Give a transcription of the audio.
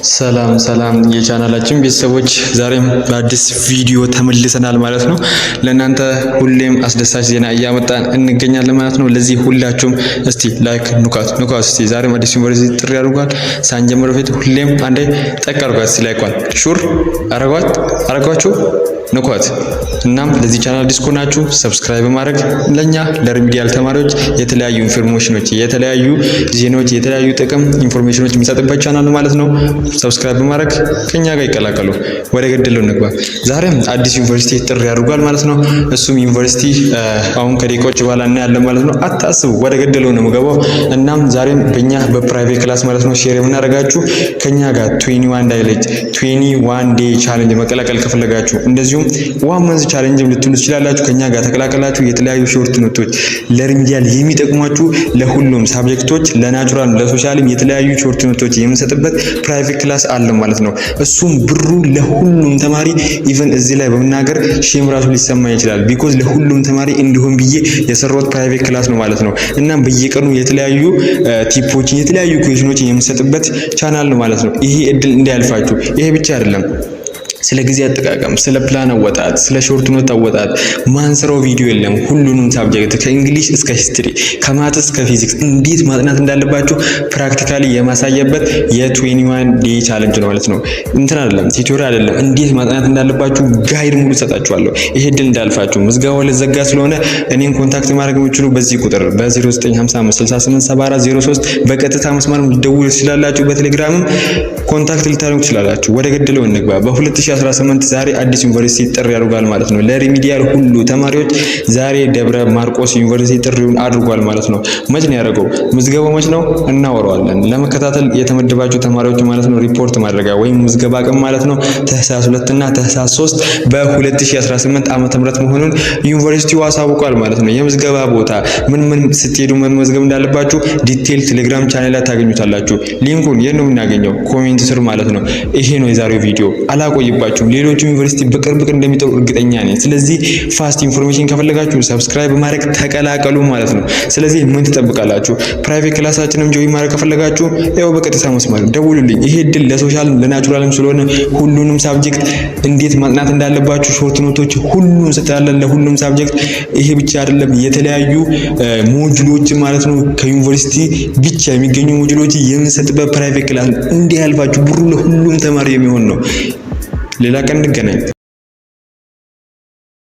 ሰላም ሰላም የቻናላችን ቤተሰቦች ዛሬም በአዲስ ቪዲዮ ተመልሰናል ማለት ነው። ለእናንተ ሁሌም አስደሳች ዜና እያመጣን እንገኛለን ማለት ነው። ለዚህ ሁላችሁም እስቲ ላይክ ኑካት እስቲ ዛሬም አዲስ ዩኒቨርሲቲ ጥሪ አድርጓል። ሳንጀምር በፊት ሁሌም አንዴ ጠቅ አድርጓት እስቲ ላይኳን ሹር አረጓችሁ ንኳት። እናም ለዚህ ቻናል አዲስ ከሆናችሁ ሰብስክራይብ በማድረግ ለኛ ለሪሚዲያል ተማሪዎች የተለያዩ ኢንፎርሜሽኖች፣ የተለያዩ ዜናዎች፣ የተለያዩ ጥቅም ኢንፎርሜሽኖች የሚሰጥበት ቻናል ማለት ነው። ሰብስክራይብ በማድረግ ከኛ ጋር ይቀላቀሉ። ወደ ገደለው እንግባ። ዛሬም አዲስ ዩኒቨርሲቲ ጥሪ አድርጓል ማለት ነው። እሱም ዩኒቨርሲቲ አሁን ከደቂቃዎች በኋላ እናያለን ማለት ነው። አታስቡ፣ ወደ ገደለው ነው የምገባው። እናም ዛሬም በእኛ በፕራይቬት ክላስ ማለት ነው ሼር የምናደርጋችሁ ከኛ ጋር 21 ዴይ ቻሌንጅ መቀላቀል ከፈለጋችሁ እንደዚሁ ዋን መንዝ ቻሌንጅ ልትሉ ትችላላችሁ። ከኛ ጋር ተቀላቀላችሁ የተለያዩ ሾርት ኖቶች ለሪሚዲያል የሚጠቅሟችሁ ለሁሉም ሳብጀክቶች ለናቹራል ለሶሻልም የተለያዩ ሾርት ኖቶች የምንሰጥበት ፕራይቬት ክላስ አለ ማለት ነው። እሱም ብሩ ለሁሉም ተማሪ ኢቭን እዚህ ላይ በመናገር ሼም ራሱ ሊሰማኝ ይችላል። ቢኮዝ ለሁሉም ተማሪ እንዲሁም ብዬ የሰራሁት ፕራይቬት ክላስ ነው ማለት ነው። እናም በየቀኑ የተለያዩ ቲፖችን የተለያዩ ኩዌሽኖችን የምንሰጥበት ቻናል ነው ማለት ነው። ይሄ እድል እንዳያልፋችሁ። ይሄ ብቻ አይደለም፣ ስለ ጊዜ አጠቃቀም፣ ስለ ፕላን አወጣጥ፣ ስለ ሾርት ኖት አወጣጥ ማንሰራው ቪዲዮ የለም። ሁሉንም ሳብጀክት ከእንግሊሽ እስከ ሂስትሪ ከማትስ እስከ ፊዚክስ እንዴት ማጥናት እንዳለባችሁ ፕራክቲካሊ የማሳየበት የ21 ዴይ ቻሌንጅ ነው ማለት ነው። እንትን አይደለም፣ ቲዩቶሪያል አይደለም። እንዴት ማጥናት እንዳለባችሁ ጋይድ ሙሉ ሰጣችኋለሁ። ይሄ ድል እንዳልፋችሁ። ምዝገባው ለዘጋ ስለሆነ እኔን ኮንታክት ማድረግ የምትችሉ በዚህ ቁጥር በ0955687403 በቀጥታ መስመር ደውሉ ትችላላችሁ። በቴሌግራምም ኮንታክት ልታደርጉ ትችላላችሁ። ወደ ገደለው እንግባ። በ2018 ዛሬ አዲስ ዩኒቨርሲቲ ጥሪ ያደርጋል ማለት ነው። ለሪሚዲያል ሁሉ ተማሪዎች ዛሬ ደብረ ማርቆስ ዩኒቨርሲቲ ጥሪውን አድርጓል ማለት ነው። መች ነው ያደረገው? ምዝገባው መች ነው እናወራዋለን። ለመከታተል የተመደባችሁ ተማሪዎች ማለት ነው ሪፖርት ማድረጊያ ወይም ምዝገባ ቀን ማለት ነው ታህሳስ 2 እና ታህሳስ 3 በ2018 ዓመተ ምህረት መሆኑን ዩኒቨርሲቲው አሳውቋል ማለት ነው። የምዝገባ ቦታ ምን ስትሄዱ መመዝገብ እንዳለባችሁ ዲቴል ቴሌግራም ቻናል ላይ ታገኙታላችሁ። ሊንኩን የት ነው የምናገኘው? ኮሜንት ስር ማለት ነው። ይሄ ነው የዛሬው ቪዲዮ። አላቆይባችሁ። ሌሎች ዩኒቨርሲቲ በቅርብ እንደሚጠሩ እርግጠኛ ነኝ። ስለዚህ ፋስት ኢንፎርሜሽን ከፈለጋችሁ ሰብስክራይብ ማድረግ ተቀላቀሉ ማለት ነው። ስለዚህ ምን ትጠብቃላችሁ? ፕራይቬት ክላሳችንም ጆይን ማድረግ ከፈለጋችሁ ያው በቀጥታ መስመር ደውሉልኝ። ይሄ እድል ለሶሻልም ለናቹራልም ስለሆነ ሁሉንም ሳብጀክት እንዴት ማጥናት እንዳለባችሁ ሾርት ኖቶች ሁሉን ስታለን ለሁሉም ሳብጀክት። ይሄ ብቻ አይደለም፣ የተለያዩ ሞጁሎች ማለት ነው ከዩኒቨርሲቲ ብቻ የሚገኙ ሞጁሎች የምንሰጥበት ፕራይቬት ክላስ እንዲያልፋችሁ ብሩ ለሁሉም ተማሪ የሚሆን ነው። ሌላ ቀን እንገናኝ።